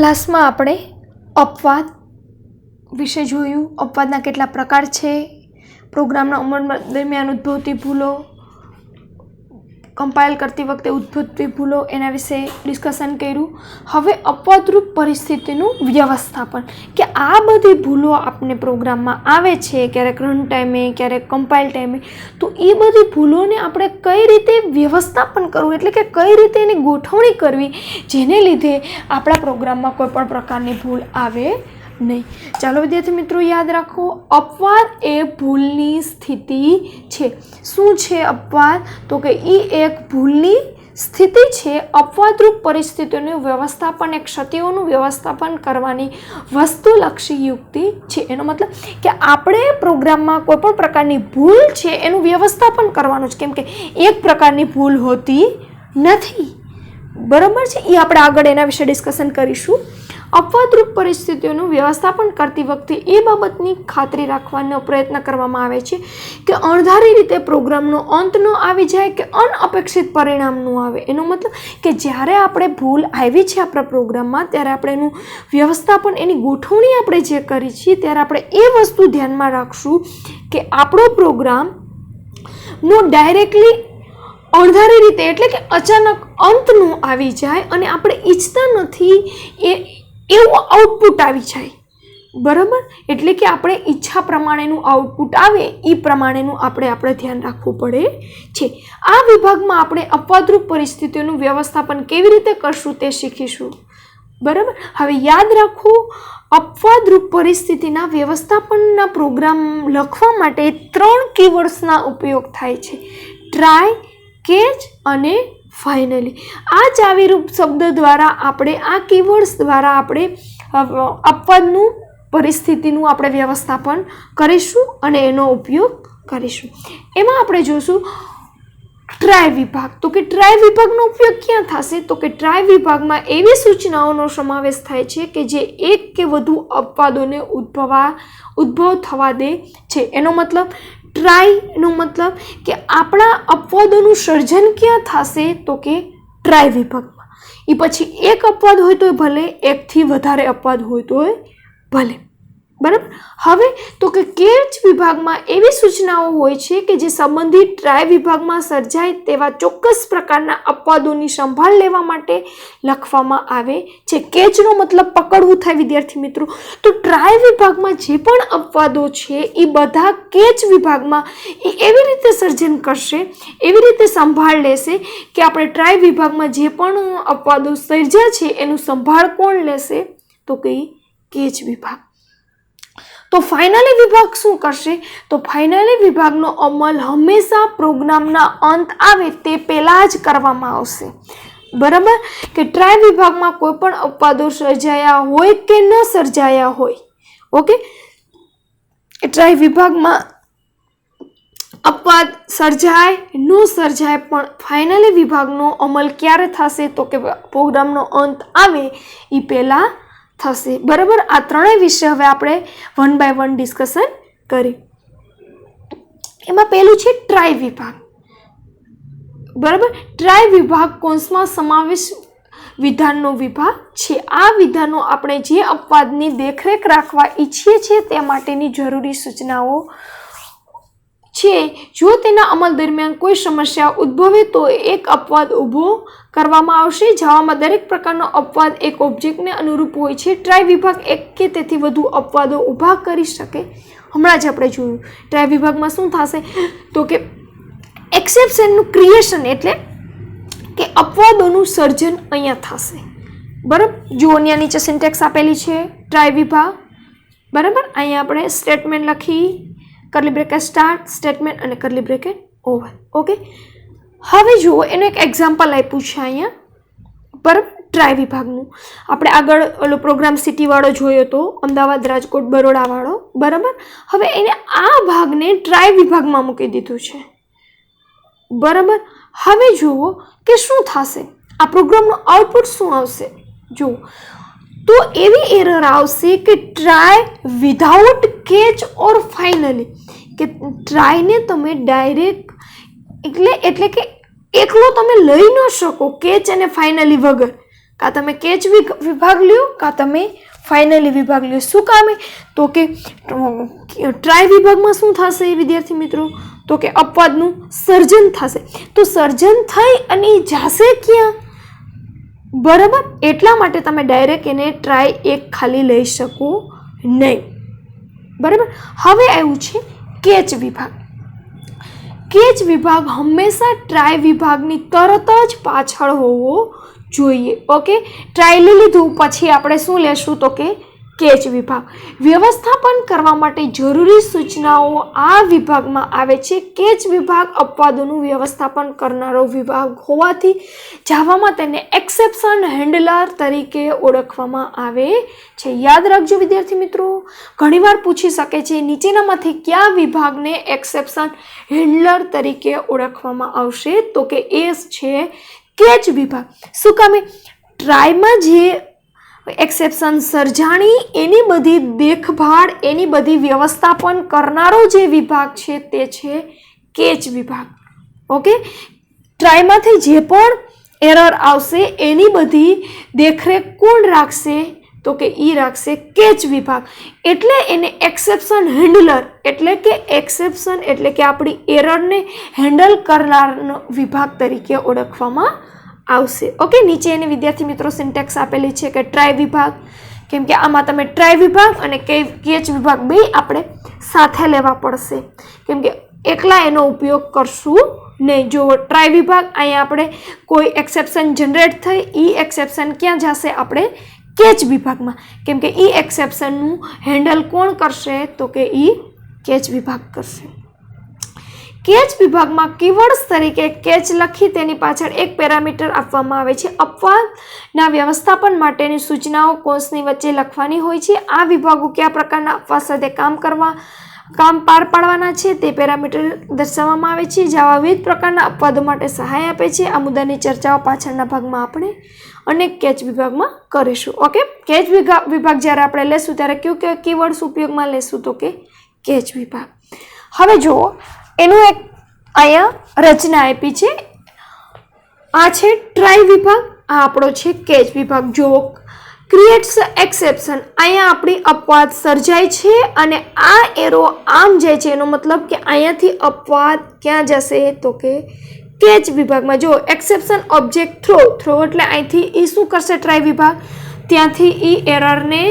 લાસ્ટમાં આપણે અપવાદ વિશે જોયું. અપવાદના કેટલા પ્રકાર છે, પ્રોગ્રામના અમલ દરમિયાન ઉદ્ભવતી ભૂલો, કમ્પાઇલ કરતી વખતે ઉદ્ભવતી ભૂલો, એના વિશે ડિસ્કશન કર્યું. હવે અપવાદરૂપ પરિસ્થિતિનું વ્યવસ્થાપન, કે આ બધી ભૂલો આપણે પ્રોગ્રામમાં આવે છે, ક્યારેક રન ટાઈમે, ક્યારેક કમ્પાઇલ ટાઈમે, તો એ બધી ભૂલોને આપણે કઈ રીતે વ્યવસ્થાપન કરવું, એટલે કે કઈ રીતે એની ગોઠવણી કરવી, જેને લીધે આપણા પ્રોગ્રામમાં કોઈ પણ પ્રકારની ભૂલ આવે નહીં. ચાલો વિદ્યાર્થી મિત્રો યાદ રાખો, અપવાદ એ ભૂલની સ્થિતિ છે. શું છે અપવાદ? તો કે એ એક ભૂલની સ્થિતિ છે. અપવાદરૂપ પરિસ્થિતિઓનું વ્યવસ્થાપન એ ક્ષતિઓનું વ્યવસ્થાપન કરવાની વસ્તુલક્ષી યુક્તિ છે. એનો મતલબ કે આપણે પ્રોગ્રામમાં કોઈ પણ પ્રકારની ભૂલ છે એનું વ્યવસ્થાપન કરવાનું છે, કેમ કે એક પ્રકારની ભૂલ હોતી નથી. બરાબર છે, એ આપણે આગળ એના વિશે ડિસ્કશન કરીશું. અપવાદરૂપ પરિસ્થિતિઓનું વ્યવસ્થાપન કરતી વખતે એ બાબતની ખાતરી રાખવાનો પ્રયત્ન કરવામાં આવે છે કે અણધારી રીતે પ્રોગ્રામનો અંત ન આવી જાય કે અનઅપેક્ષિત પરિણામ ન આવે. એનો મતલબ કે જ્યારે આપણે ભૂલ આવી છે આપણા પ્રોગ્રામમાં, ત્યારે આપણે એનું વ્યવસ્થાપન, એની ગોઠવણી આપણે જે કરી છીએ, ત્યારે આપણે એ વસ્તુ ધ્યાનમાં રાખશું કે આપણો પ્રોગ્રામનો ડાયરેક્ટલી અણધારી રીતે, એટલે કે અચાનક અંત ન આવી જાય અને આપણે ઈચ્છતા નથી એવું આઉટપુટ આવી જાય. બરાબર, એટલે કે આપણે ઈચ્છા પ્રમાણેનું આઉટપુટ આવે એ પ્રમાણેનું આપણે ધ્યાન રાખવું પડે છે. આ વિભાગમાં આપણે અપવાદરૂપ પરિસ્થિતિઓનું વ્યવસ્થાપન કેવી રીતે કરશું તે શીખીશું. બરાબર, હવે યાદ રાખો, અપવાદરૂપ પરિસ્થિતિના વ્યવસ્થાપનના પ્રોગ્રામ લખવા માટે 3 કીવર્ડ્સના ઉપયોગ થાય છે: ટ્રાય, કેચ અને ફાઇનલી. આ ચાવીરૂપ શબ્દ દ્વારા આપણે, આ કીવર્ડ્સ દ્વારા આપણે અપવાદનું પરિસ્થિતિનું આપણે વ્યવસ્થાપન કરીશું અને એનો ઉપયોગ કરીશું. એમાં આપણે જોશું ટ્રાય વિભાગ. તો કે ટ્રાય વિભાગનો ઉપયોગ ક્યાં થશે? તો કે ટ્રાય વિભાગમાં એવી સૂચનાઓનો સમાવેશ થાય છે કે જે એક કે વધુ અપવાદોને ઉદ્ભવ થવા દે છે. એનો મતલબ, ટ્રાયનો મતલબ કે આપણા અપવાદોનું સર્જન ક્યાં થશે? તો કે ટ્રાય વિભાગમાં. એ પછી એક અપવાદ હોય તોય ભલે, એકથી વધારે અપવાદ હોય તોય ભલે. બરાબર, હવે તો કે કેચ વિભાગમાં એવી સૂચનાઓ હોય છે કે જે સંબંધિત ટ્રાય વિભાગમાં સર્જાય તેવા ચોક્કસ પ્રકારના અપવાદોની સંભાળ લેવા માટે લખવામાં આવે છે. કેચનો મતલબ પકડવું થાય વિદ્યાર્થી મિત્રો. તો ટ્રાય વિભાગમાં જે પણ અપવાદો છે એ બધા કેચ વિભાગમાં એવી રીતે સર્જન કરશે, એવી રીતે સંભાળ લેશે કે આપણે ટ્રાય વિભાગમાં જે પણ અપવાદો સર્જ્યા છે એનું સંભાળ કોણ લેશે? તો કે કેચ વિભાગ. તો ફાઇનલી વિભાગ શું કરશે? તો ફાઇનલી વિભાગનો અમલ હંમેશા પ્રોગ્રામના અંત આવે તે પહેલાં જ કરવામાં આવશે. બરાબર, કે ટ્રાય વિભાગમાં કોઈ પણ અપવાદો સર્જાયા હોય કે ન સર્જાયા હોય, ઓકે, ટ્રાય વિભાગમાં અપવાદ સર્જાય ન સર્જાય, પણ ફાઇનલી વિભાગનો અમલ ક્યારે થશે? તો કે પ્રોગ્રામનો અંત આવે એ પહેલાં થશે. બરાબર, આ ત્રણેય વિશે હવે આપણે 1 by 1 ડિસ્કશન કરી. એમાં પહેલું છે ટ્રાય વિભાગ. બરાબર, ટ્રાય વિભાગ કૌંસમાં સમાવેશ વિધાનનો વિભાગ છે. આ વિધાનો આપણે જે અપવાદની દેખરેખ રાખવા ઈચ્છીએ છીએ તે માટેની જરૂરી સૂચનાઓ છે. જો તેના અમલ દરમિયાન કોઈ સમસ્યા ઉદ્ભવે તો એક અપવાદ ઊભો કરવામાં આવશે. જાવામાં દરેક પ્રકારનો અપવાદ એક ઓબ્જેક્ટને અનુરૂપ હોય છે. ટ્રાય વિભાગ એક કે તેથી વધુ અપવાદો ઊભા કરી શકે. હમણાં જ આપણે જોયું ટ્રાય વિભાગમાં શું થશે? તો કે એક્સેપ્શનનું ક્રિએશન, એટલે કે અપવાદોનું સર્જન અહીંયા થશે. બરાબર, જો અહીંયા નીચે સિન્ટેક્સ આપેલી છે ટ્રાય વિભાગ. બરાબર, અહીંયા આપણે સ્ટેટમેન્ટ લખી, કર્લી બ્રેકેટ સ્ટાર્ટ, સ્ટેટમેન્ટ અને કર્લી બ્રેકેટ ઓવર. ઓકે, હવે જુઓ એનું એક એક્ઝામ્પલ આપ્યું છે અહીંયા. બરાબર, ટ્રાય વિભાગનું આપણે આગળ ઓલો પ્રોગ્રામ સિટીવાળો જોયો તો, અમદાવાદ, રાજકોટ, બરોડાવાળો. બરાબર, હવે એને આ ભાગને ટ્રાય વિભાગમાં મૂકી દીધું છે. બરાબર, હવે જુઓ કે શું થશે, આ પ્રોગ્રામનું આઉટપુટ શું આવશે. જુઓ તો એવી એરર આવશે કે ટ્રાય વિધાઉટ કેચ ઓર ફાઇનલી, કે ટ્રાયને તમે ડાયરેક્ટ એટલે કે એકલો તમે લઈ ન શકો કેચ અને ફાઇનલી વગર. કાં તમે કેચ વિભાગ લ્યો કાં તમે ફાઇનલી વિભાગ લ્યો. શું કામે? તો કે ટ્રાય વિભાગમાં શું થશે વિદ્યાર્થી મિત્રો? તો કે અપવાદનું સર્જન થશે. તો સર્જન થઈ અને જાશે ક્યાં? બરાબર, એટલા માટે તમે ડાયરેક્ટ એને ટ્રાય એક ખાલી લઈ શકો નહીં. બરાબર, હવે આવ્યું છે કેચ વિભાગ. કેચ વિભાગ હંમેશા ટ્રાય વિભાગની તરત જ પાછળ હોવો જોઈએ. ઓકે, ટ્રાય લઈ લીધું પછી આપણે શું લેશું? તો કે કેચ વિભાગ. વ્યવસ્થાપન કરવા માટે જરૂરી સૂચનાઓ આ વિભાગમાં આવે છે. કેચ વિભાગ અપવાદોનું વ્યવસ્થાપન કરનારો વિભાગ હોવાથી જાવામાં તેને એક્સેપ્શન હેન્ડલર તરીકે ઓળખવામાં આવે છે. યાદ રાખજો વિદ્યાર્થી મિત્રો, ઘણીવાર પૂછી શકે છે નીચેનામાંથી કયા વિભાગને એક્સેપ્શન હેન્ડલર તરીકે ઓળખવામાં આવશે? તો કે એ છે કેચ વિભાગ. શું કામે? ટ્રાયમાં જે એક્સેપ્શન સર્જાણી એની બધી દેખભાળ, એની બધી વ્યવસ્થાપન કરનારો જે વિભાગ છે તે છે કેચ વિભાગ. ઓકે, ટ્રાયમાંથી જે પણ એરર આવશે એની બધી દેખરેખ કોણ રાખશે? તો કે ઈ રાખશે કેચ વિભાગ. એટલે એને એક્સેપ્શન હેન્ડલર એટલે કે એક્સેપ્શન એટલે કે આપણી એરરને હેન્ડલ કરનારનો વિભાગ તરીકે ઓળખવામાં આવશે. ઓકે, નીચે એની વિદ્યાર્થી મિત્રો સિન્ટેક્સ આપેલી છે કે ટ્રાય વિભાગ, કેમ કે આમાં તમે ટ્રાય વિભાગ અને કેચ વિભાગ બે આપણે સાથે લેવા પડશે, કેમ કે એકલા એનો ઉપયોગ કરશું નહીં. જો ટ્રાય વિભાગ અહીંયા આપણે કોઈ એક્સેપ્શન જનરેટ થઈ, ઈ એક્સેપ્શન ક્યાં જશે? આપણે કેચ વિભાગમાં, કેમ કે ઈ એક્સેપ્શનનું હેન્ડલ કોણ કરશે? તો કે ઈ કેચ વિભાગ કરશે. કેચ વિભાગમાં કીવર્ડ્સ તરીકે કેચ લખી તેની પાછળ એક પેરામીટર આપવામાં આવે છે. અપવાદના વ્યવસ્થાપન માટેની સૂચનાઓ કૌંસની વચ્ચે લખવાની હોય છે. આ વિભાગો કયા પ્રકારના અપવાદ સાથે કામ પાર પાડવાના છે તે પેરામીટર દર્શાવવામાં આવે છે. જાવા વિવિધ પ્રકારના અપવાદો માટે સહાય આપે છે. આ મુદ્દાની ચર્ચાઓ પાછળના ભાગમાં આપણે અને કેચ વિભાગમાં કરીશું. ઓકે, કેચ વિભાગ જ્યારે આપણે લેશું ત્યારે કયું કીવર્ડ્સ ઉપયોગમાં લેશું? તો કે કેચ વિભાગ. હવે જુઓ, એનું એક અહીંયા રચના આપી છે. આ છે ટ્રાય વિભાગ, આ આપણો છે કેચ વિભાગ. જો ક્રિએટ્સ એક્સેપ્શન, અહીંયા આપણી અપવાદ સર્જાય છે અને આ એરો આમ જાય છે, એનો મતલબ કે અહીંયાથી અપવાદ ક્યાં જશે? તો કે કેચ વિભાગમાં. જો એક્સેપ્શન ઓબ્જેક્ટ થ્રો એટલે અહીંથી એ શું કરશે? ટ્રાય વિભાગ ત્યાંથી એ એરરને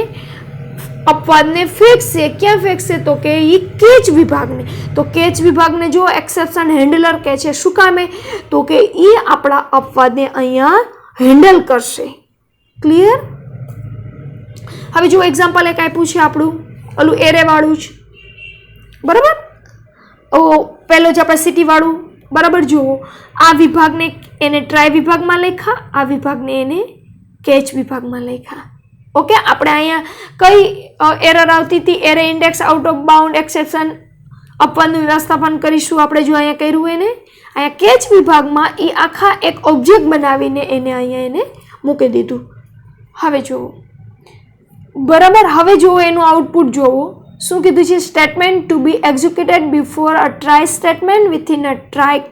અપવાદને ફેંકશે. ક્યાં ફેંકશે? તો કે એ કેચ વિભાગને. તો કેચ વિભાગને જો એક્સેપ્શન હેન્ડલર કહે છે. શું કામે? તો કે એ આપણા અપવાદને અહીંયા હેન્ડલ કરશે. ક્લિયર? હવે જો એક્ઝામ્પલ એક આપ્યું છે આપણું ઓલું એરે વાળું જ, બરાબર? પહેલો જ આપણે સિટી વાળું, બરાબર? જુઓ, આ વિભાગને એને ટ્રાય વિભાગમાં લખ્યા, આ વિભાગને એને કેચ વિભાગમાં લખ્યા. ઓકે, આપણે અહીંયા કઈ એરર આવતી હતી? Array index out of bound exception અપવાદનું વ્યવસ્થાપન કરીશું આપણે. જો અહીંયા કર્યું એને અહીંયા કેચ વિભાગમાં એ આખા એક ઓબ્જેક્ટ બનાવીને એને અહીંયા એને મૂકી દીધું. હવે જુઓ, બરાબર? હવે જુઓ એનું આઉટપુટ જુઓ. શું કીધું છે? Statement to be executed before a try statement within a try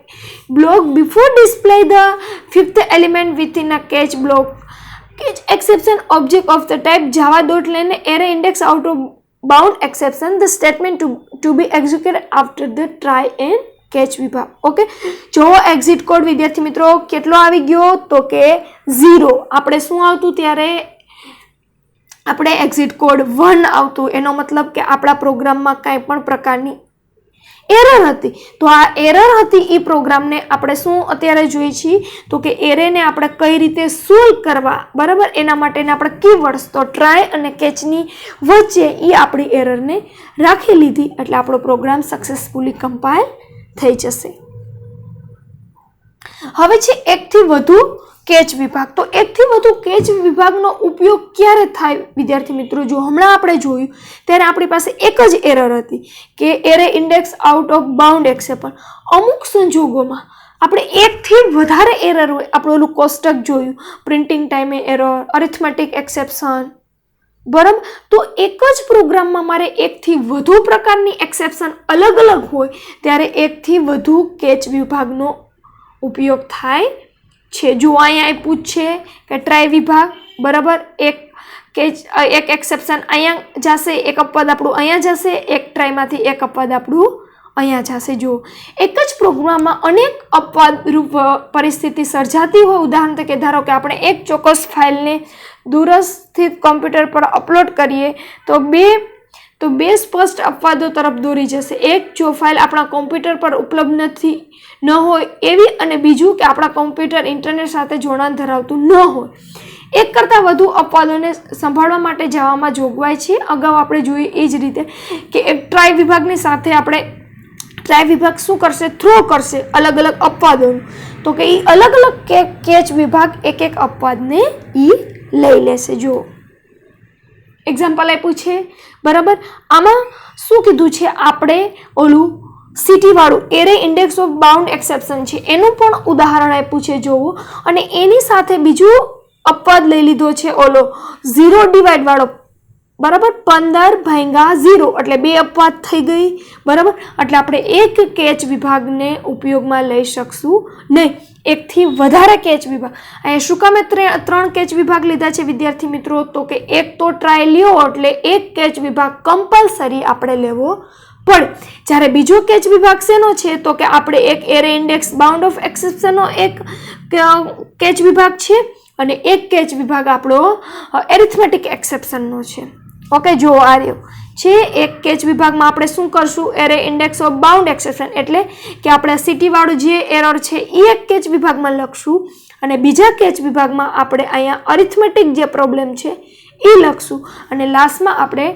block before display the fifth element within a catch block. Catch exception object of the type Java dot len array index out of bound exception the statement to be executed after the try and catch વિભાગ. Okay, જો exit code વિદ્યાર્થી મિત્રો કેટલો આવી ગયો? તો કે 0. આપણે શું આવતું ત્યારે? આપણે એક્ઝિટ કોડ 1 આવતું. એનો મતલબ કે આપણા પ્રોગ્રામમાં કાંઈ પણ પ્રકારની એરર હતી. તો આ એરર હતી એ પ્રોગ્રામને આપણે શું અત્યારે જોઈએ છીએ? તો કે એરેને આપણે કઈ રીતે સોલ્વ કરવા, બરાબર? એના માટેને આપણે કીવર્ડ્સ તો ટ્રાય અને કેચની વચ્ચે એ આપણી એરરને રાખી લીધી એટલે આપણો પ્રોગ્રામ સક્સેસફુલી કમ્પાઇલ થઈ જશે. હવે છે એકથી વધુ કેચ વિભાગ. તો એકથી વધુ કેચ વિભાગનો ઉપયોગ ક્યારે થાય વિદ્યાર્થી મિત્રો? જો હમણાં આપણે જોયું ત્યારે આપણી પાસે એક જ એરર હતી કે array index out of bound exception. અમુક સંજોગોમાં આપણે એકથી વધારે એરર હોય, આપણે ઓલું કોષ્ટક જોયું, પ્રિન્ટિંગ ટાઈમે એરર, અરિથમેટિક એક્સેપ્શન, બરાબર? તો એક જ પ્રોગ્રામમાં મારે એકથી વધુ પ્રકારની એક્સેપ્શન અલગ અલગ હોય ત્યારે એકથી વધુ કેચ વિભાગનો ઉપયોગ થાય છે. જો અહીંયા આપ્યું છે કે ટ્રાય વિભાગ, બરાબર, એક એક્સેપ્શન અહીંયા જશે, એક અપવાદ આપણું અહીંયા જશે, એક ટ્રાયમાંથી એક અપવાદ આપણું અહીંયા જશે. જો એક જ પ્રોગ્રામમાં અનેક અપવાદરૂપ પરિસ્થિતિ સર્જાતી હોય, ઉદાહરણ તરીકે ધારો કે આપણે એક ચોક્કસ ફાઇલને દૂરસ્થિત કોમ્પ્યુટર પર અપલોડ કરીએ તો બે સ્પષ્ટ અપવાદો તરફ દોરી જશે. એક, જો ફાઇલ આપણા કોમ્પ્યુટર પર ઉપલબ્ધ ન હોય એવી, અને બીજું કે આપણા કોમ્પ્યુટર ઇન્ટરનેટ સાથે જોડાણ ધરાવતું ન હોય. એક કરતાં વધુ અપવાદોને સંભાળવા માટે જવામાં જોગવાઈ છે. અગાઉ આપણે જોઈએ એ જ રીતે કે એક ટ્રાય વિભાગની સાથે આપણે ટ્રાય વિભાગ શું કરશે, થ્રો કરશે અલગ અલગ અપવાદોનું, તો કે એ અલગ અલગ કેચ વિભાગ એક અપવાદને લઈ લેશે. જો એક્ઝામ્પલ આપ્યું છે, બરાબર, આમાં શું કીધું છે, આપણે ઓલું સિટી વાળું array index of bound exception છે એનું પણ ઉદાહરણ આપ્યું છે જોવું, અને એની સાથે બીજું અપવાદ લઈ લીધો છે ઓલો 0 ડિવાઇડ વાળો, બરાબર, 15/0 એટલે 2 અપવાદ થઈ ગઈ, બરાબર. એટલે આપણે એક કેચ વિભાગને ઉપયોગમાં લઈ શકશું નહીં, એકથી વધારે કેચ વિભાગ. અહીંયા શું કામે 3 કેચ વિભાગ લીધા છે વિદ્યાર્થી મિત્રો, તો કે એક તો ટ્રાય લ્યો એટલે એક કેચ વિભાગ કમ્પલસરી આપણે લેવો પડે. જ્યારે બીજો કેચ વિભાગ શેનો છે, તો કે આપણે એક એરે ઇન્ડેક્સ બાઉન્ડ ઓફ એક્સેપ્શનનો એક કેચ વિભાગ છે, અને એક કેચ વિભાગ આપણો એરિથમેટિક એક્સેપ્શનનો છે. ઓકે, જો આ રહ્યો છે એક કેચ વિભાગમાં આપણે શું કરશું, array index of bound exception, એટલે કે આપણે સિટી વાળું જે એરર છે એ એક કેચ વિભાગમાં લખશું, અને બીજા કેચ વિભાગમાં આપણે અહીંયા અરિથમેટિક જે પ્રોબ્લેમ છે એ લખશું, અને લાસ્ટમાં આપણે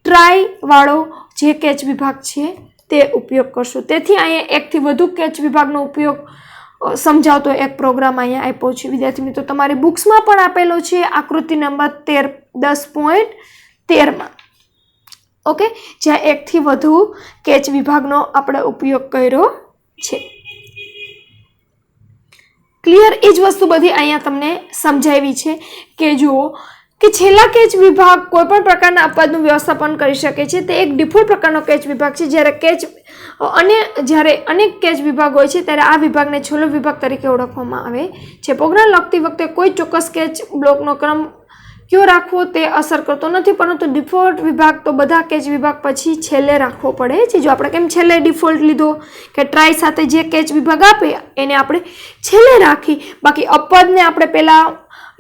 ટ્રાય વાળો જે કેચ વિભાગ છે તે ઉપયોગ કરશું. તેથી અહીંયા એકથી વધુ કેચ વિભાગનો ઉપયોગ સમજાવતો એક પ્રોગ્રામ અહીંયા આપ્યો છે વિદ્યાર્થી મિત્રો. તમારી બુક્સમાં પણ આપેલો છે આકૃતિ નંબર 10.13માં. ઓકે, જ્યાં એકથી વધુ કેચ વિભાગનો આપણે ઉપયોગ કર્યો છે. ક્લિયર? એ જ વસ્તુ બધી અહીંયા તમને સમજાવી છે કે જુઓ કે છેલ્લા કેચ વિભાગ કોઈ પણ પ્રકારના અપવાદનું વ્યવસ્થાપન કરી શકે છે. તે એક ડિફોલ્ટ પ્રકારનો કેચ વિભાગ છે. જ્યારે અનેક કેચ વિભાગ હોય છે ત્યારે આ વિભાગને છેલ્લો વિભાગ તરીકે ઓળખવામાં આવે છે. પ્રોગ્રામ લખતી વખતે કોઈ ચોક્કસ કેચ બ્લોકનો ક્રમ કયો રાખવો તે અસર કરતો નથી, પરંતુ ડિફોલ્ટ વિભાગ તો બધા કેચ વિભાગ પછી છેલ્લે રાખવો પડે છે. જો આપણે કેમ છેલ્લે ડિફોલ્ટ લીધો કે ટ્રાય સાથે જે કેચ વિભાગ આપે એને આપણે છેલ્લે રાખી, બાકી અપવાદને આપણે પહેલાં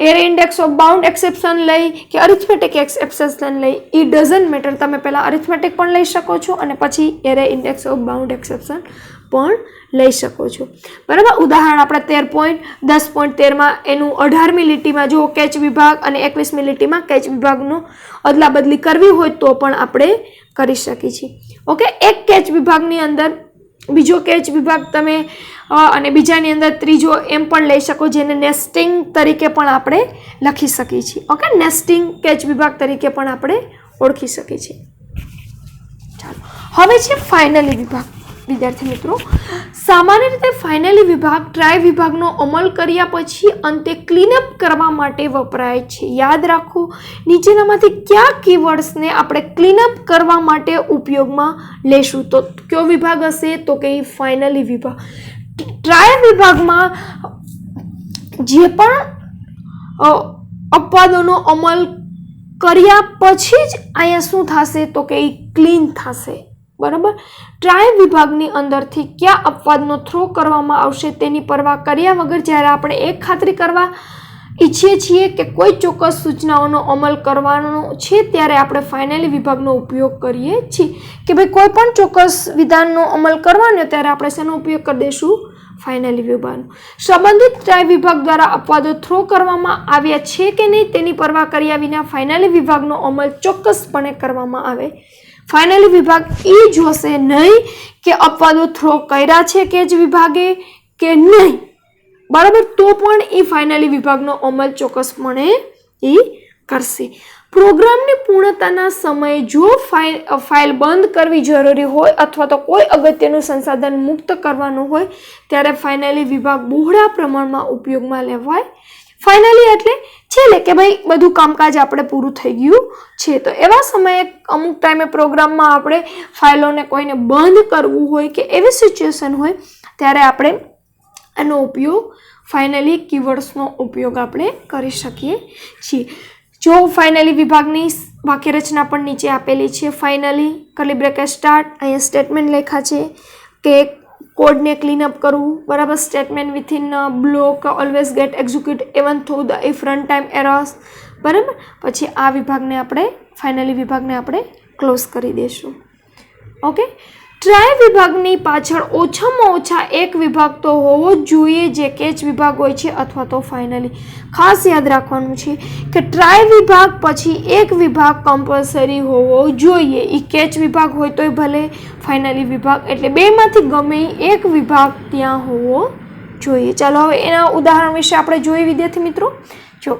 array index of bound exception લઈ કે અરિથમેટિક એક્સેપ્શન લઈ, એ ડઝન્ટ મેટર. તમે પહેલાં અરિથમેટિક પણ લઈ શકો છો અને પછી array index of bound exception પણ લઈ શકો છો, બરાબર. ઉદાહરણ આપણે 10.13માં એનું 18મી લીટીમાં જો કેચ વિભાગ અને 21મી લીટીમાં કેચ વિભાગનો અદલા બદલી કરવી હોય તો પણ આપણે કરી શકીએ છીએ. ઓકે, એક કેચ વિભાગની અંદર બીજો કેચ વિભાગ તમે અને બીજાની અંદર ત્રીજો એમ પણ લઈ શકો, જેને નેસ્ટિંગ તરીકે પણ આપણે લખી શકીએ છીએ. ઓકે, નેસ્ટિંગ કેચ વિભાગ તરીકે પણ આપણે ઓળખી શકીએ છીએ. ચાલો, હવે છે ફાઇનલી વિભાગ. વિદ્યાર્થી મિત્રો, સામાન્ય રીતે ફાઇનલી વિભાગ ટ્રાય વિભાગનો અમલ કર્યા પછી અંતે ક્લીનઅપ કરવા માટે વપરાય છે. યાદ રાખો, નીચેનામાંથી કયા કીવર્ડ્સને આપણે ક્લીનઅપ કરવા માટે ઉપયોગમાં લેશું, તો કયો વિભાગ હશે, તો કે ફાઇનલી વિભાગ. ટ્રાય વિભાગમાં જે પણ અપવાદોનો અમલ કર્યા પછી જ અહીંયા શું થશે, તો કે ક્લીન થશે, બરાબર. ટ્રાય વિભાગની અંદરથી કયા અપવાદનો થ્રો કરવામાં આવશે તેની પરવા કર્યા વગર જ્યારે આપણે એક ખાતરી કરવા ઈચ્છીએ છીએ કે કોઈ ચોક્કસ સૂચનાઓનો અમલ કરવાનો છે ત્યારે આપણે ફાઇનલી વિભાગનો ઉપયોગ કરીએ છીએ. કે ભાઈ કોઈ પણ ચોક્કસ વિધાનનો અમલ કરવાનો ત્યારે આપણે શેનો ઉપયોગ કરી દઈશું, ફાઇનલી વિભાગનો. સંબંધિત ટ્રાય વિભાગ દ્વારા અપવાદો થ્રો કરવામાં આવ્યા છે કે નહીં તેની પરવા કર્યા વિના ફાઇનલી વિભાગનો અમલ ચોક્કસપણે કરવામાં આવે. ફાઇનલી વિભાગ એ જોશે નહીં કે અપવાદો થ્રો કર્યા છે કેચ વિભાગે કે નહીં, બરાબર, તો પણ એ ફાઇનલી વિભાગનો અમલ ચોક્કસપણે એ કરશે. પ્રોગ્રામની પૂર્ણતાના સમયે જો ફાઇલ બંધ કરવી જરૂરી હોય અથવા તો કોઈ અગત્યનું સંસાધન મુક્ત કરવાનું હોય ત્યારે ફાઇનલી વિભાગ બહોળા પ્રમાણમાં ઉપયોગમાં લેવાય. ફાઇનલી એટલે છેલ્લે કે ભાઈ બધું કામકાજ આપણે પૂરું થઈ ગયું છે, તો એવા સમયે અમુક ટાઈમે પ્રોગ્રામમાં આપણે ફાઇલોને કોઈને બંધ કરવું હોય કે એવી સિચ્યુએશન હોય ત્યારે આપણે એનો ઉપયોગ ફાઇનલી કીવર્ડ્સનો ઉપયોગ આપણે કરી શકીએ છીએ. જો ફાઇનલી વિભાગની વાક્યરચના પણ નીચે આપેલી છે. ફાઇનલી કર્લી બ્રેકેટ સ્ટાર્ટ, અહીંયા સ્ટેટમેન્ટ લખ્યા છે કે કોડને ક્લીનઅપ કરવું, બરાબર. Statement within block always gate execute even through the if run time errors, બરાબર. પછી આ વિભાગને આપણે ફાઇનલી વિભાગને આપણે ક્લોઝ કરી દઈશું. ઓકે. ટ્રાય વિભાગની પાછળ ઓછામાં ઓછા એક વિભાગ તો હોવો જ જોઈએ જે કેચ વિભાગ હોય છે અથવા તો ફાઇનલી. ખાસ યાદ રાખવાનું છે કે ટ્રાય વિભાગ પછી એક વિભાગ કમ્પલસરી હોવો જોઈએ. એ કેચ વિભાગ હોય તોય ભલે, ફાઇનલી વિભાગ, એટલે બેમાંથી ગમે એક વિભાગ ત્યાં હોવો જોઈએ. ચાલો હવે એના ઉદાહરણ વિશે આપણે જોઈએ વિદ્યાર્થી મિત્રો. જો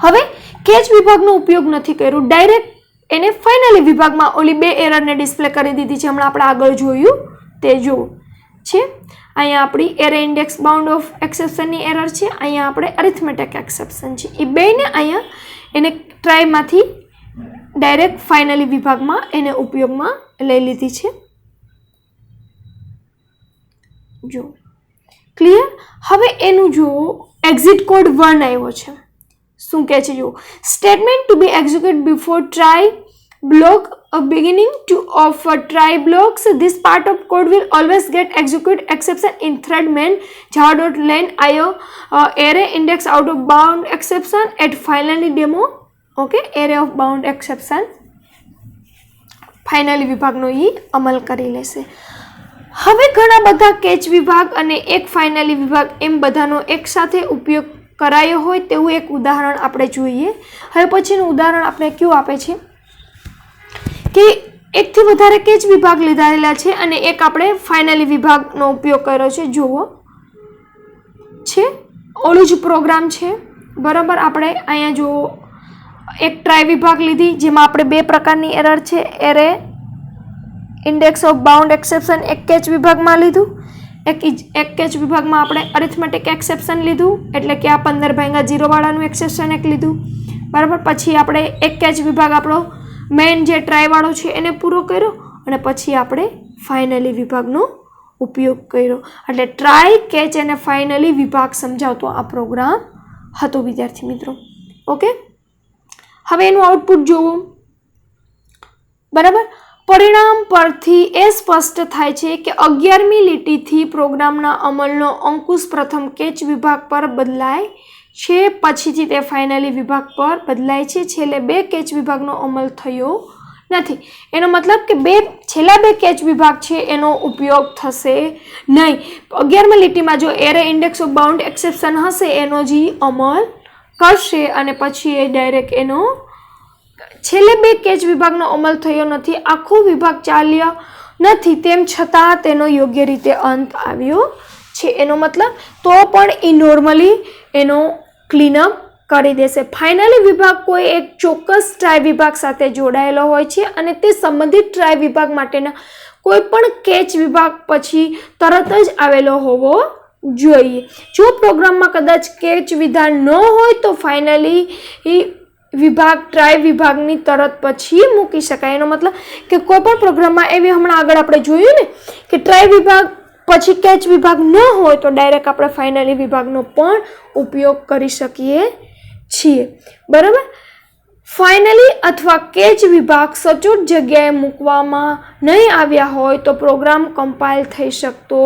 હવે કેચ વિભાગનો ઉપયોગ નથી કર્યો, ડાયરેક્ટ એને ફાઇનલી વિભાગમાં ઓલી બે એરરને ડિસ્પ્લે કરી દીધી છે. હમણાં આપણે આગળ જોયું તે જુઓ છે. અહીંયા આપણી એરે ઇન્ડેક્સ બાઉન્ડ ઓફ એક્સેપ્શનની એરર છે, અહીંયા આપણે અરિથમેટિક એક્સેપ્શન છે. એ બેને અહીંયા એને ટ્રાયમાંથી ડાયરેક્ટ ફાઇનલી વિભાગમાં એને ઉપયોગમાં લઈ લીધી છે. જો ક્લિયર. હવે એનું જુઓ એક્ઝિટ કોડ 1 આવ્યો છે. શું કહે છે? જો statement to be execute before try block a beginning to of a try blocks. This part of code will always get execute exception in thread main java.len io array index out of bound exception at finally demo. Okay, array of bound exception finally વિભાગનો એ અમલ કરી લેશે. હવે ઘણા બધા catch વિભાગ અને એક ફાઇનલી વિભાગ એમ બધાનો એક સાથે ઉપયોગ કરાયો હોય તેવું એક ઉદાહરણ આપણે જોઈએ. હવે પછીનું ઉદાહરણ આપણે કયું આપે છે કે એકથી વધારે કેચ વિભાગ લીધેલા છે અને એક આપણે ફાઇનલી વિભાગનો ઉપયોગ કર્યો છે. જુઓ છે ઓલું જ પ્રોગ્રામ છે, બરાબર. આપણે અહીંયા જુઓ એક ટ્રાય વિભાગ લીધી જેમાં આપણે બે પ્રકારની એરર છે. Array index of bound exception એક કેચ વિભાગમાં લીધું, એક કેચ વિભાગમાં આપણે અરિથમેટિક એક્સેપ્શન લીધું, એટલે કે આ 15/0 વાળાનું એક્સેપ્શન એક લીધું, બરાબર. પછી આપણે એક કેચ વિભાગ આપણો મેઇન જે ટ્રાય વાળો છે એને પૂરો કર્યો અને પછી આપણે ફાઇનલી વિભાગનો ઉપયોગ કર્યો. એટલે ટ્રાય, કેચ અને ફાઇનલી વિભાગ સમજાવતો આ પ્રોગ્રામ હતો વિદ્યાર્થી મિત્રો. ઓકે. હવે એનું આઉટપુટ જોવો, બરાબર. પરિણામ પરથી એ સ્પષ્ટ થાય છે કે 11મી લીટીથી પ્રોગ્રામના અમલનો અંકુશ પ્રથમ કેચ વિભાગ પર બદલાય છે, પછીથી તે ફાઇનલી વિભાગ પર બદલાય છે. છેલ્લે બે કેચ વિભાગનો અમલ થયો નથી. એનો મતલબ કે છેલ્લા બે કેચ વિભાગ છે એનો ઉપયોગ થશે નહીં. 11મી લીટીમાં જો array index of bound exception હશે એનો જ અમલ કરશે અને પછી એ ડાયરેક્ટ એનો છેલ્લે બે કેચ વિભાગનો અમલ થયો નથી, આખો વિભાગ ચાલ્યો નથી, તેમ છતાં તેનો યોગ્ય રીતે અંત આવ્યો છે. એનો મતલબ તો પણ એ નોર્મલી એનો ક્લીનઅપ કરી દેશે. ફાઇનલી વિભાગ કોઈ એક ચોક્કસ ટ્રાય વિભાગ સાથે જોડાયેલો હોય છે અને તે સંબંધિત ટ્રાય વિભાગ માટેના કોઈ પણ કેચ વિભાગ પછી તરત જ આવેલો હોવો જોઈએ. જો પ્રોગ્રામમાં કદાચ કેચ વિધાન ન હોય તો ફાઇનલી વિભાગ ટ્રાય વિભાગની તરત પછી મૂકી શકાય. એનો મતલબ કે કોઈ પણ પ્રોગ્રામમાં એવી હમણાં આગળ આપણે જોયું ને કે ટ્રાય વિભાગ પછી કેચ વિભાગ ન હોય તો ડાયરેક્ટ આપણે ફાઇનલી વિભાગનો પણ ઉપયોગ કરી શકીએ છીએ, બરાબર. ફાઇનલી અથવા કેચ વિભાગ સચોટ જગ્યાએ મૂકવામાં નહીં આવ્યા હોય તો પ્રોગ્રામ કમ્પાઇલ થઈ શકતો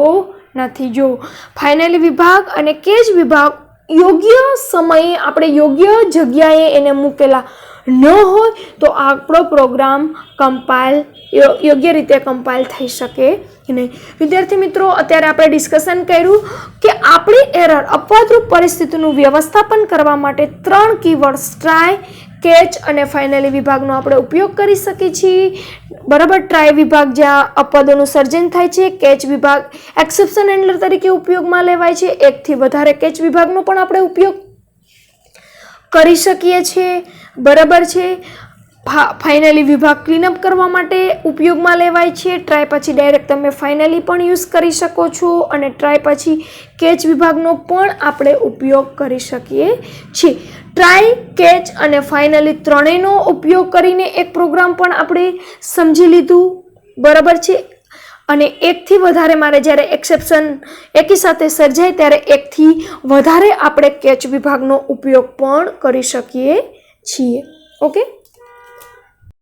નથી. જો ફાઇનલી વિભાગ અને કેચ વિભાગ યોગ્ય સમયે આપણે યોગ્ય જગ્યાએ એને મૂકેલા ન હોય તો આપણો પ્રોગ્રામ યોગ્ય રીતે કમ્પાઇલ થઈ શકે નહીં. વિદ્યાર્થી મિત્રો, અત્યારે આપણે ડિસ્કશન કર્યું કે આપણી એરર અપવાદરૂપ પરિસ્થિતિનું વ્યવસ્થાપન કરવા માટે 3 કીવર્ડ્સ ટ્રાય, કેચ અને ફાઇનલી વિભાગનો આપણે ઉપયોગ કરી શકીએ છીએ, બરાબર. ટ્રાય વિભાગ જ્યાં અપવાદોનું સર્જન થાય છે, કેચ વિભાગ એક્સેપ્શન હેન્ડલર તરીકે ઉપયોગમાં લેવાય છે, એકથી વધારે કેચ વિભાગનો પણ આપણે ઉપયોગ કરી શકીએ છીએ, બરાબર છે. ફાઇનલી વિભાગ ક્લીનઅપ કરવા માટે ઉપયોગમાં લેવાય છે. ટ્રાય પછી ડાયરેક્ટ તમે ફાઇનલી પણ યુઝ કરી શકો છો અને ટ્રાય પછી કેચ વિભાગનો પણ આપણે ઉપયોગ કરી શકીએ છીએ. ટ્રાય, કેચ અને ફાઇનલી ત્રણેયનો ઉપયોગ કરીને એક પ્રોગ્રામ પણ આપણે સમજી લીધું, બરાબર છે. અને એકથી વધારે મારે જ્યારે એક્સેપ્શન એકી સાથે સર્જાય ત્યારે એકથી વધારે આપણે કેચ વિભાગનો ઉપયોગ પણ કરી શકીએ છીએ. ઓકે,